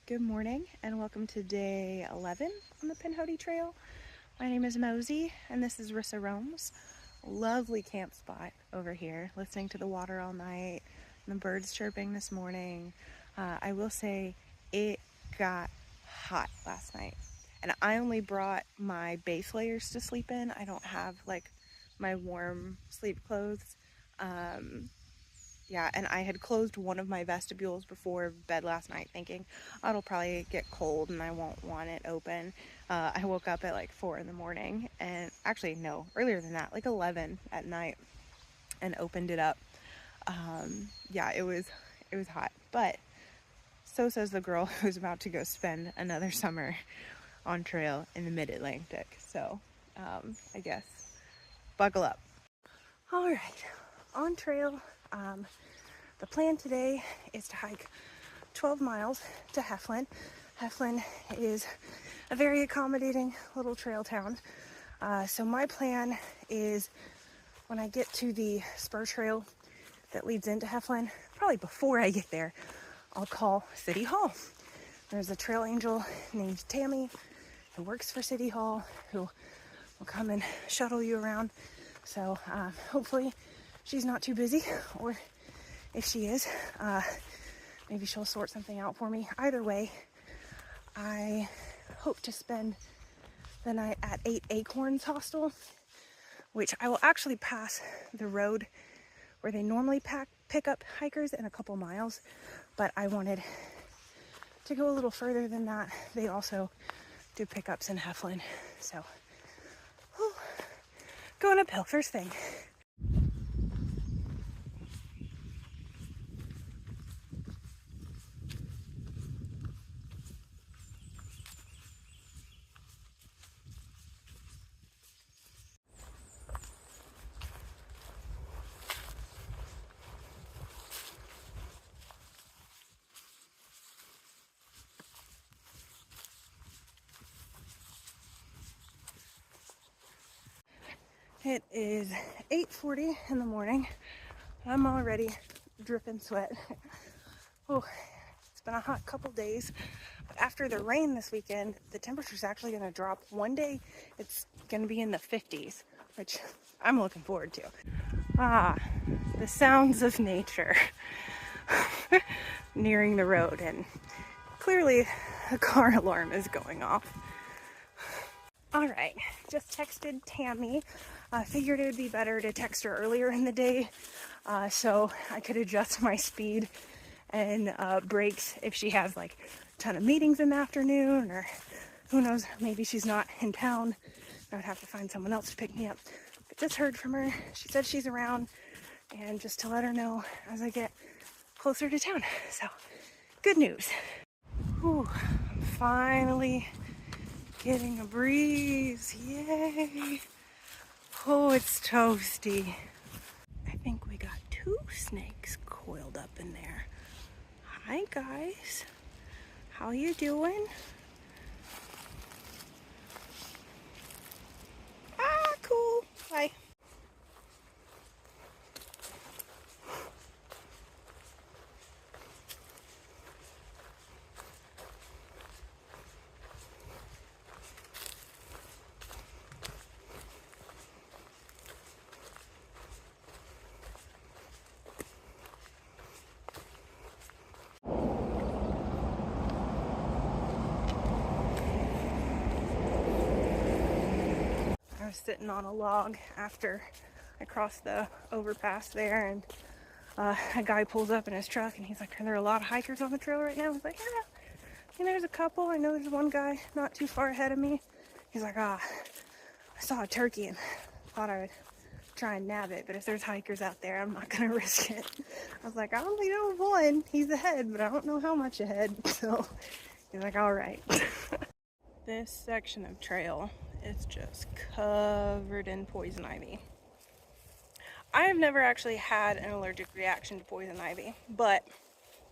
Good morning and welcome to day 11 on the Pinhoti Trail. My name is Mosey and this is Rissa Rome's lovely camp spot over here, listening to the water all night and the birds chirping this morning. I will say it got hot last night and I only brought my base layers to sleep in. I don't have like my warm sleep clothes. Yeah, and I had closed one of my vestibules before bed last night thinking, oh, it'll probably get cold and I won't want it open. I woke up at like 4 in the morning and actually no, earlier than that, like 11 at night, and opened it up. Yeah, it was hot, but so says the girl who's about to go spend another summer on trail in the mid-Atlantic. So I guess buckle up. All right, on trail. The plan today is to hike 12 miles to Heflin. Heflin is a very accommodating little trail town. So my plan is when I get to the spur trail that leads into Heflin, probably before I get there, I'll call City Hall. There's a trail angel named Tammy who works for City Hall who will come and shuttle you around. So hopefully she's not too busy, or if she is, maybe she'll sort something out for me. Either way, I hope to spend the night at 8 Acorns hostel, which I will actually pass the road where they normally pick up hikers in a couple miles, but I wanted to go a little further than that. They also do pickups in Heflin, so going uphill first thing. It is 8:40 in the morning. I'm already dripping sweat. Oh, it's been a hot couple days. But after the rain this weekend, the temperature's actually going to drop. One day it's going to be in the 50s, which I'm looking forward to. The sounds of nature nearing the road, and clearly a car alarm is going off. All right, just texted Tammy. I figured it would be better to text her earlier in the day so I could adjust my speed and brakes if she has like a ton of meetings in the afternoon, or who knows, maybe she's not in town. I would have to find someone else to pick me up. But just heard from her. She said she's around, and just to let her know as I get closer to town. So, good news. Whew, I'm finally getting a breeze. Yay! Oh, it's toasty. I think we got 2 snakes coiled up in there. Hi guys, how you doing? Cool. Bye. I was sitting on a log after I crossed the overpass there, and a guy pulls up in his truck and he's like, are there a lot of hikers on the trail right now? I was like, yeah, there's a couple. I know there's one guy not too far ahead of me. He's like, I saw a turkey and thought I would try and nab it, but if there's hikers out there, I'm not gonna risk it. I was like, I only know one. He's ahead, but I don't know how much ahead. So he's like, all right. This section of trail is just covered in poison ivy. I have never actually had an allergic reaction to poison ivy, but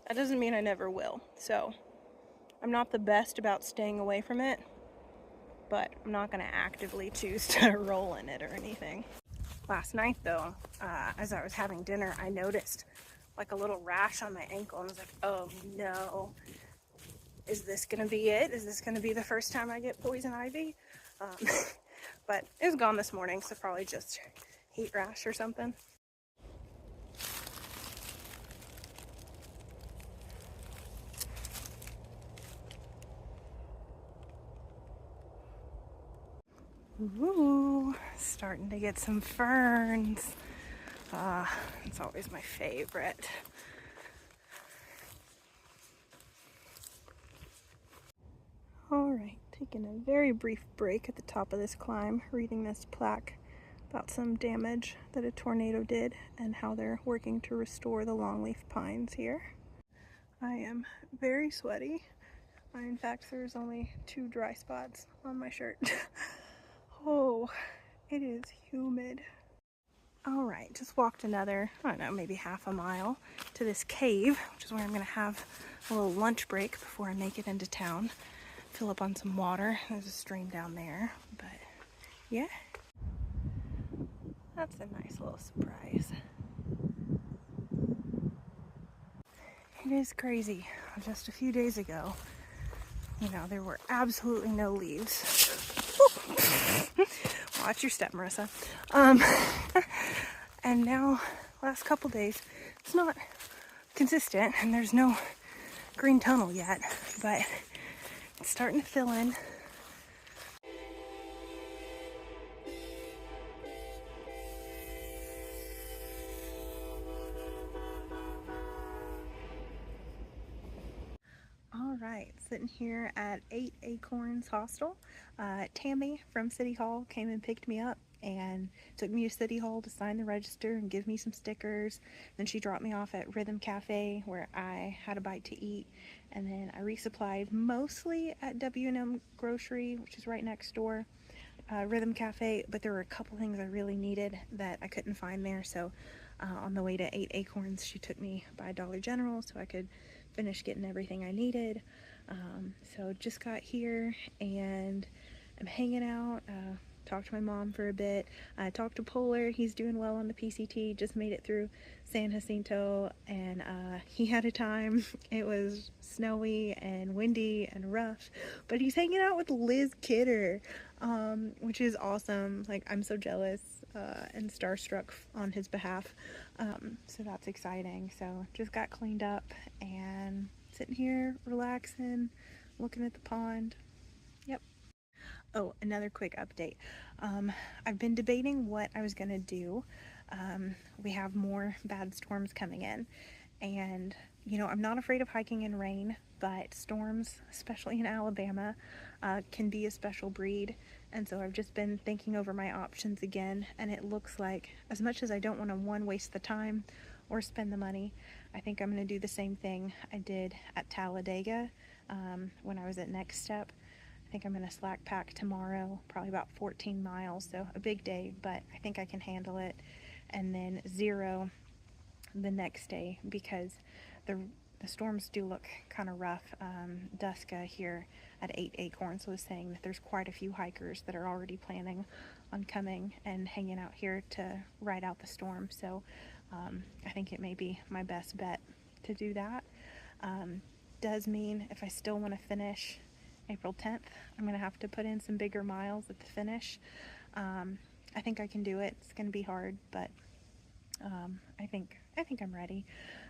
that doesn't mean I never will. So I'm not the best about staying away from it, but I'm not going to actively choose to roll in it or anything. Last night though, as I was having dinner, I noticed like a little rash on my ankle and I was like, oh no. is this gonna be it? Is this gonna be the first time I get poison ivy? But it was gone this morning, so probably just heat rash or something. Ooh, starting to get some ferns. It's always my favorite. Alright, taking a very brief break at the top of this climb, reading this plaque about some damage that a tornado did and how they're working to restore the longleaf pines here. I am very sweaty. In fact, there's only 2 dry spots on my shirt. Oh, it is humid. Alright, just walked another, I don't know, maybe half a mile to this cave, which is where I'm going to have a little lunch break before I make it into town. Fill up on some water. There's a stream down there, but yeah. That's a nice little surprise. It is crazy. Just a few days ago, you know, there were absolutely no leaves. Watch your step, Marissa. And now, last couple days, it's not consistent and there's no green tunnel yet, but it's starting to fill in. All right, sitting here at 8 Acorns Hostel. Tammy from City Hall came and picked me up and took me to City Hall to sign the register and give me some stickers. Then she dropped me off at Rhythm Cafe where I had a bite to eat. And then I resupplied mostly at W&M Grocery, which is right next door. Rhythm Cafe, but there were a couple things I really needed that I couldn't find there. So on the way to 8 Acorns, she took me by Dollar General so I could finish getting everything I needed. So just got here and I'm hanging out. Talked to my mom for a bit. I talked to Polar. He's doing well on the PCT. Just made it through San Jacinto and he had a time. It was snowy and windy and rough, but he's hanging out with Liz Kidder, which is awesome. Like, I'm so jealous and starstruck on his behalf. So that's exciting. So just got cleaned up and sitting here relaxing, looking at the pond. Yep. Oh, another quick update. I've been debating what I was gonna do. We have more bad storms coming in, and you know, I'm not afraid of hiking in rain, but storms, especially in Alabama, can be a special breed. And so I've just been thinking over my options again, and it looks like, as much as I don't want to, one, waste the time or spend the money, I think I'm going to do the same thing I did at Talladega when I was at Next Step. I think I'm going to slack pack tomorrow, probably about 14 miles, so a big day, but I think I can handle it. And then zero the next day, because the storms do look kind of rough. Duska here at 8 Acorns was saying that there's quite a few hikers that are already planning on coming and hanging out here to ride out the storm. So I think it may be my best bet to do that. Does mean if I still want to finish April 10th, I'm going to have to put in some bigger miles at the finish. I think I can do it. It's going to be hard, but I think I'm ready.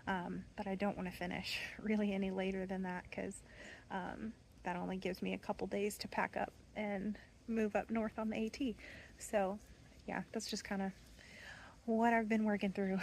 But I don't want to finish really any later than that, because that only gives me a couple days to pack up and move up north on the AT. So yeah, that's just kind of what I've been working through.